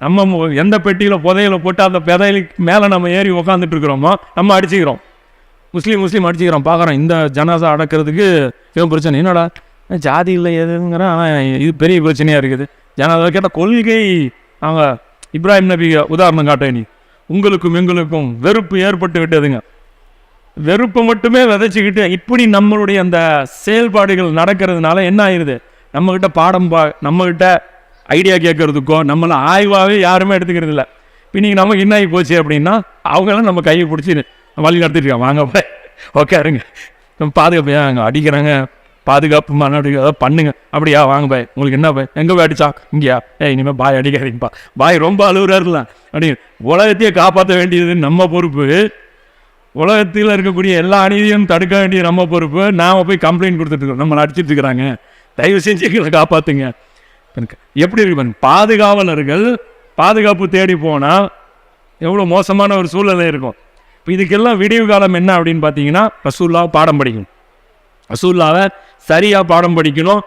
நம்ம எந்த பெட்டியில் புதையில போட்டு அந்த புதையலுக்கு மேலே நம்ம ஏறி உக்காந்துட்டு இருக்கிறோமோ நம்ம அடிச்சுக்கிறோம். முஸ்லீம் அடிச்சுக்கிறோம். பார்க்குறோம் இந்த ஜனாசா அடக்கிறதுக்கு இவன் பிரச்சனை என்னடா ஜாதி இல்லை எதுங்கிறேன். ஆனால் இது பெரிய பிரச்சனையாக இருக்குது. ஜனாசா கேட்டால் கொள்கை அவங்க இப்ராஹிம் நபி உதாரணம் காட்ட நீ உங்களுக்கும் எங்களுக்கும் வெறுப்பு ஏற்பட்டு விட்டதுங்க. வெறுப்பை மட்டுமே விதைச்சிக்கிட்டு இப்படி நம்மளுடைய அந்த செயல்பாடுகள் நடக்கிறதுனால என்ன ஆயிடுது, நம்மக்கிட்ட நம்மக்கிட்ட ஐடியா கேட்கறதுக்கோ நம்மளை ஆய்வாகவே யாருமே எடுத்துக்கிறது இல்லை. இப்போ நீங்கள் நமக்கு என்ன ஆகி போச்சு அப்படின்னா அவங்களாம் நம்ம கையை பிடிச்சி வழி நடத்திட்டு இருக்காங்க. வாங்க போய் ஓகேருங்க, நம்ம பாதுகாப்பு அங்கே அடிக்கிறாங்க, பாதுகாப்பு மாநாடு ஏதாவது பண்ணுங்க. அப்படியா வாங்க பாய், உங்களுக்கு என்ன பாய், எங்கே போய் அடிச்சா இங்கேயா, இனிமேல் பாய் அடிக்காதீங்கப்பா, பாய் ரொம்ப அழுகுறாருலாம் அப்படின்னு. உலகத்தையே காப்பாற்ற வேண்டியது நம்ம பொறுப்பு. உலகத்தில் இருக்கக்கூடிய எல்லா அநீதியும் தடுக்க வேண்டிய நம்ம பொறுப்பு. நாம் போய் கம்ப்ளைண்ட் கொடுத்துட்ருக்கோம், நம்மளை அடிச்சிட்டு இருக்கிறாங்க, தயவு செஞ்சு எங்களை காப்பாற்றுங்க. எப்படி இருக்கு பாதுகாவலர்கள் பாதுகாப்பு தேடி போனால் எவ்வளோ மோசமான ஒரு சூழ்நிலை இருக்கும். இப்போ இதுக்கெல்லாம் விடிவு காலம் என்ன அப்படின்னு பார்த்தீங்கன்னா ரசூலுல்லாஹ் பாடம் படிக்கணும். ரசூலுல்லாஹ்வை சரியாக பாடம் படிக்கணும்.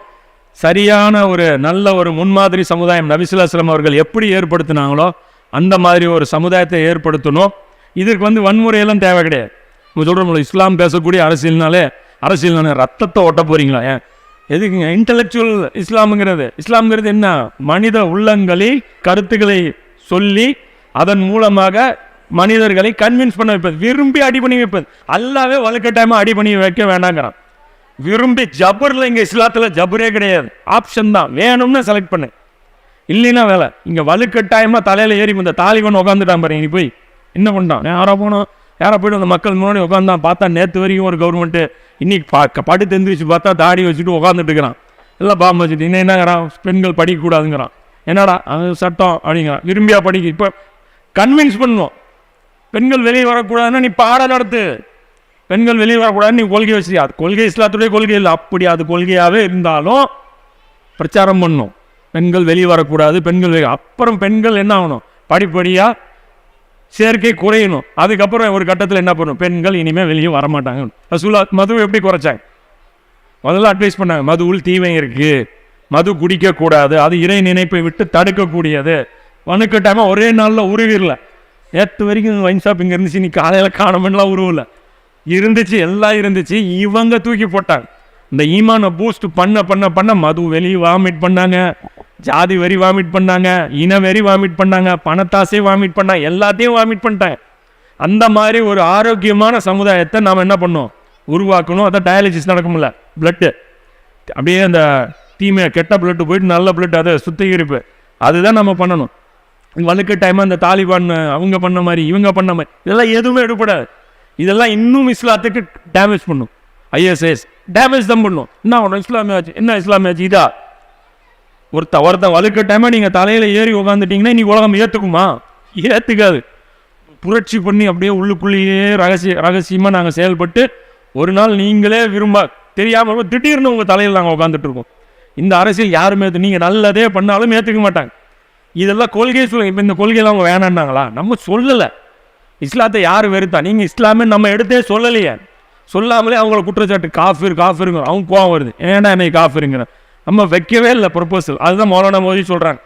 சரியான ஒரு நல்ல ஒரு முன்மாதிரி சமுதாயம் நபி ஸல்லல்லாஹு அலைஹி வஸல்லம் அவர்கள் எப்படி ஏற்படுத்தினாங்களோ அந்த மாதிரி ஒரு சமுதாயத்தை ஏற்படுத்தணும். இதற்கு வன்முறையெல்லாம் தேவை கிடையாது. நம்ம சொல்கிறோம் இஸ்லாம் பேசக்கூடிய அரசியல்னாலே ரத்தத்தை ஓட்ட போகிறீங்களா? எதுக்குங்க இன்டலெக்சுவல் இஸ்லாம்ங்கிறது என்ன, மனித உள்ளங்களில் கருத்துக்களை சொல்லி அதன் மூலமாக மனிதர்களை கன்வின்ஸ் பண்ண வைப்பது, விரும்பி அடி பண்ணி வைப்பது. அல்லாவே வலுக்கட்டாயமாக அடி பண்ணி வைக்க வேண்டாங்கிறான். விரும்பி ஜபரில் இங்கே இஸ்லாத்தில் ஜபரே கிடையாது, ஆப்ஷன் தான். வேணும்னு செலக்ட் பண்ணு, இல்லைன்னா வேலை. இங்கே வலுக்கட்டாயமாக தலையில் ஏறி இந்த தாலிபன் உட்காந்துட்டான் பாருங்க. நீ போய் என்ன பண்ணிட்டான், யாரா போய்ட்டு அந்த மக்கள் முன்னாடி உட்காந்தான். பார்த்தா நேற்று வரைக்கும் ஒரு கவர்மெண்ட்டு இன்னைக்கு படுத்து எந்திரிச்சு பார்த்தா தாடி வச்சுட்டு உட்காந்துட்டு இருக்கிறான், எல்லாம் பாம்பு வச்சுட்டு. இன்னும் என்னங்கிறான், பெண்கள் படிக்கக்கூடாதுங்கிறான். என்னடா அது சட்டம் அப்படிங்கிறான். விரும்பியா படிக்க. இப்போ கன்வின்ஸ் பண்ணுவோம், பெண்கள் வெளியே வரக்கூடாதுன்னா நீ பாடம் நடத்து. பெண்கள் வெளியே வரக்கூடாதுன்னு நீ கொள்கை வச்சு, அது கொள்கை இஸ்லாத்துடைய கொள்கை இல்லை. அப்படி அது கொள்கையாகவே இருந்தாலும் பிரச்சாரம் பண்ணணும், பெண்கள் வெளியே வரக்கூடாது, அப்புறம் பெண்கள் என்ன ஆகணும், படிப்படியாக சேர்க்கை குறையணும். அதுக்கப்புறம் ஒரு கட்டத்தில் என்ன பண்ணணும், பெண்கள் இனிமேல் வெளியே வரமாட்டாங்க. ரசூலுல்லாஹ் மது எப்படி குறைச்சாங்க, முதல்ல அட்வைஸ் பண்ணாங்க, மதுவில் தீமை இருக்குது, மது குடிக்கக்கூடாது, அது இறை நினைப்பை விட்டு தடுக்கக்கூடியது. வனுக்கட்டாமல் ஒரே நாளில் உருவிடல. நேற்று வரைக்கும் வைன் ஷாப் இங்கே இருந்துச்சு, நீ காலையில் காணமெல்லாம் உருவல இருந்துச்சு, எல்லாம் இருந்துச்சு. இவங்க தூக்கி போட்டாங்க. இந்த ஈமானை பூஸ்ட் பண்ண மது வெளியே வாமிட் பண்ணாங்க, ஜாதி வரி வாமிட் பண்ணாங்க, இன வெறி வாமிட் பண்ணாங்க, பணத்தாசை வாமிட் பண்ணாங்க, எல்லாத்தையும் வாமிட் பண்ணிட்டாங்க. அந்த மாதிரி ஒரு ஆரோக்கியமான சமுதாயத்தை நாம் என்ன பண்ணோம், உருவாக்கணும். அதை டயாலிசிஸ் நடக்கும்ல, பிளட்டு அப்படியே அந்த தீமை கெட்ட பிளட்டு போயிட்டு நல்ல பிளட், அதை சுத்திகரிப்பு, அதுதான் நம்ம பண்ணணும். வலுக்கட்டாயமாக அந்த தாலிபான் அவங்க பண்ண மாதிரி இவங்க பண்ண மாதிரி இதெல்லாம் எதுவுமே எடுப்படாது. இதெல்லாம் இன்னும் இஸ்லாத்துக்கு டேமேஜ் பண்ணும். ஐஎஸ்ஐஎஸ் டேமேஜ் தான் பண்ணும். என்ன ஒன்று இஸ்லாமியாச்சு, என்ன இஸ்லாமியாச்சு, இதா ஒருத்தன் வலுக்கட்டாயமாக நீங்கள் தலையில் ஏறி உட்காந்துட்டிங்கன்னா இன்றைக்கி உலகம் ஏற்றுக்குமா? ஏற்றுக்காது. புரட்சி பண்ணி அப்படியே உள்ளுக்குள்ளேயே ரகசியமாக நாங்கள் செயல்பட்டு ஒரு நாள் நீங்களே தெரியாமல் திடீர்னு உங்கள் தலையில் நாங்கள் உட்காந்துட்ருக்கோம். இந்த அரசியல் யாருமே நீங்கள் நல்லதே பண்ணாலும் ஏற்றுக்க மாட்டாங்க. இதெல்லாம் கொள்கையை சொல்லுங்கள். இப்போ இந்த கொள்கையெல்லாம் அவங்க வேணான்னாங்களா? நம்ம சொல்லலை. இஸ்லாத்தை யார் வெறுத்தா? நீங்கள் இஸ்லாமே நம்ம எடுத்தே சொல்லலையே. சொல்லாமலே அவங்கள குற்றச்சாட்டு காஃபிருங்க. அவங்க கோவம் வருது, ஏன்னா என்னை காஃபிருங்கிற நம்ம வைக்கவே இல்லை ப்ரொபோசல். அதுதான் மௌலானா மோதி சொல்கிறாங்க,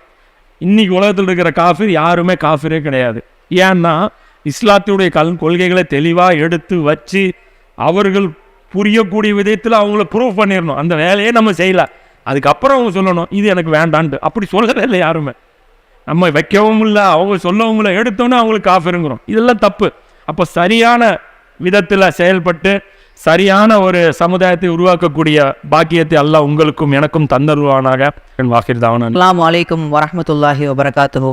இன்றைக்கி உலகத்தில் இருக்கிற காஃபிர் யாருமே காஃபிரே கிடையாது. ஏன்னா இஸ்லாத்துடைய கொள்கைகளை தெளிவாக எடுத்து வச்சு அவர்கள் புரியக்கூடிய விதத்தில் அவங்கள ப்ரூவ் பண்ணிடணும். அந்த வேலையே நம்ம செய்யலை. அதுக்கப்புறம் அவங்க சொல்லணும் இது எனக்கு வேண்டான்ட்டு. அப்படி சொல்லவே இல்லை யாருமே. நம்ம வைக்கவும் இல்லை, அவங்க சொல்லவும் இல்லை, எடுத்தோன்னே அவங்களுக்கு காஃபிருங்கிறோம். இதெல்லாம் தப்பு. அப்போ சரியான விதத்தில் செயல்பட்டு சரியான ஒரு சமுதாயத்தை உருவாக்கக்கூடிய பாக்கியத்தை அல்லாஹ் உங்களுக்கும் எனக்கும் தந்தருவானாக. வாஹிர் தாவனா. அஸ்ஸலாமு அலைக்கும் வரஹ்மத்துல்லாஹி வபரகாத்துஹு.